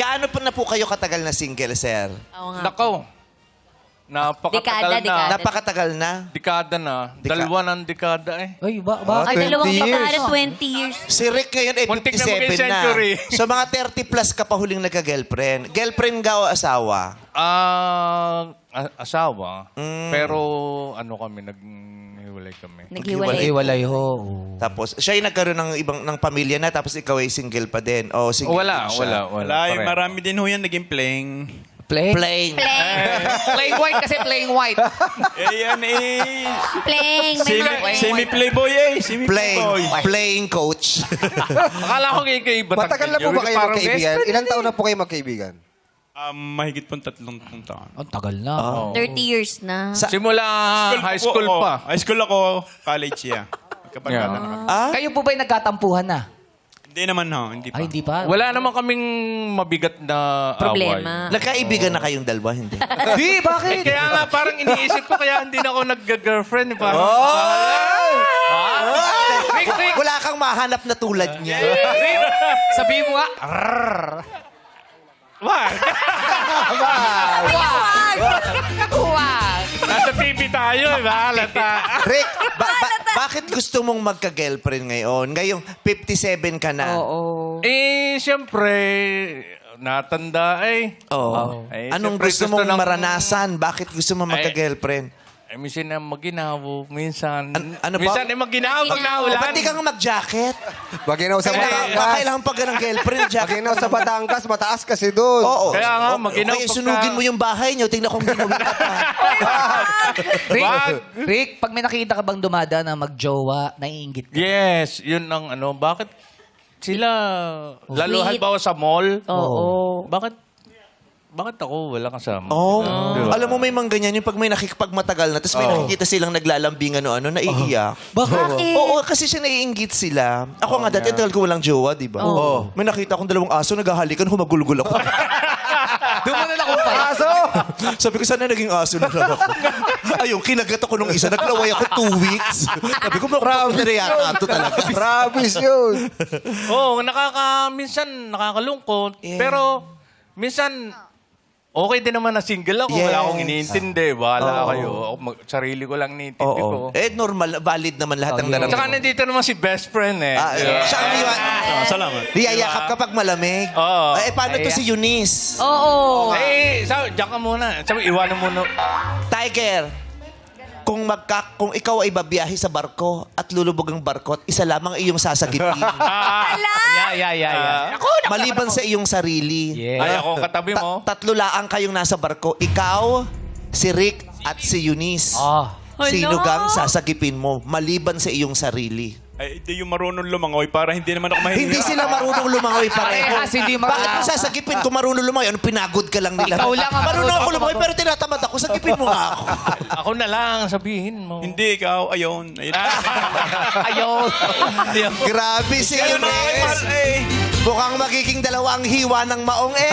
Gaano pa na po kayo katagal na single, sir? Oo nga. Nako. Napakatagal Dekada. na. Napakatagal na. Dekada na. Dalawa ng dekada eh. Ay, Ay, 20 dalawang years. dekada, 20 years. Si Rick ngayon ay Muntik na 57 maging na. century. So mga 30 plus ka pa huling nagka-girlfriend. Girlfriend ka o asawa? Asawa. Pero ano kami, naghiwalay kami. Naghiwalay. Iwalay ho. Tapos siya ay nagkaroon ng pamilya na tapos ikaw ay single pa din. O single Wala, din siya. wala. Wala, pareho. marami din ho yan naging playing. Playing. Plain white kasi plain white. Eh, yan eh. Playing. May mga Semi-playboy eh. Semi-playboy. Playing coach. Akala ko kay Matagal na po ba kayo magkaibigan? Ilang taon na po kayo magkaibigan? Mahigit pong 3 taon. Ang tagal na. 30 years na. Simula high school ako. pa. High school ako, college yeah. Kapag Kayo po ba'y nagkatampuhan na? Hindi naman ho, hindi pa. Ay, hindi pa. Wala naman kaming mabigat na Problema. Nagkaibigan na kayong dalawa, hindi? Di, bakit? Kaya nga parang iniisip ko kaya hindi na ako nag-girlfriend. Parang, Wala kang mahanap na tulad niya. Sabihin mo nga. wag! Huwag. Nasa TV tayo, halata. Rick, bakit gusto mong magka-girlfriend ngayon? Ngayong 57 ka na. Oo. Siyempre, natanda eh. Oo. Ay, Anong siyempre, gusto gusto mong ng- maranasan? Bakit gusto mong magka-girlfriend? Minsan na maginawo, minsan. ano ba? Minsan ay maginawo pag naulan. Ba't di ka nga mag-jacket? Maginaw sa Batangas. Kailangan pag ng girlfriend, jacket. Maginaw sa Batangas, mataas kasi doon. Oo. Kaya nga, maginaw Okay, pagka- sunugin mo yung bahay niyo. Tingnan kung ginawin ka pa. Rick, pag may nakita ka bang dumada na magjowa, naiingit ka. Yes, yun ang ano. Bakit sila, lalo Sweet. halimbawa sa mall, Oo. bakit ako wala kasama? Oh. Diba? Alam mo, may mga ganyan yung pag may nakikipagmatagal na, tapos may nakikita silang naglalambing ano, naiiyak. Bakit? Oo, kasi siya naiinggit sila. Ako nga dati, tagal ko walang jowa, di ba? Oo. May nakita akong dalawang aso, naghahalikan, humagulgul ako. Doon mo na nakumpay. Aso! Sabi ko, sana naging aso na lang ako. Ayun, kinagat ako nung isa, naglaway ako 2 weeks. Sabi ko, promise na yata ito talaga. Promise yun. Oo, minsan nakakalungkot. Yeah. Pero, minsan, okay din naman na single ako. Yes. Wala akong iniintindi. Bahala kayo. Ako, sarili ko lang iniintindi ko. Normal, valid naman lahat ng naramdaman. Tsaka nandito naman si best friend eh. Siya ang Salamat. niyayakap kapag malamig. Oo. Paano to si Eunice? Oo. Sabi, diyan ka muna. Sabi, iwanan mo na. Tiger, kung ikaw ay babiyahe sa barko at lulubog ang barko at isa lamang iyong sasagipin. Yeah. Maliban sa iyong sarili. Yeah. Ay, ako katabi mo. Tatlo laang kayong nasa barko. Ikaw, si Rick, at si Eunice. Sino Hala. gang sasagipin mo maliban sa iyong sarili? Ay, hindi yung marunong lumangoy para hindi naman ako mahihiya. Hindi sila marunong lumangoy pareho. Parehas, hindi marunong. Bakit mo sasagipin kung marunong lumangoy? Ano, pinagod ka lang nila? Ikaw lang ang Marunong ako marunong lumangoy pero tinatamad ako. Sagipin mo nga ako. Ako na lang, sabihin mo. Hindi, ikaw, ayun. Ayun. Grabe si Ayun na, Eunice. eh. Mukhang magiging dalawang hiwa ng maong eh.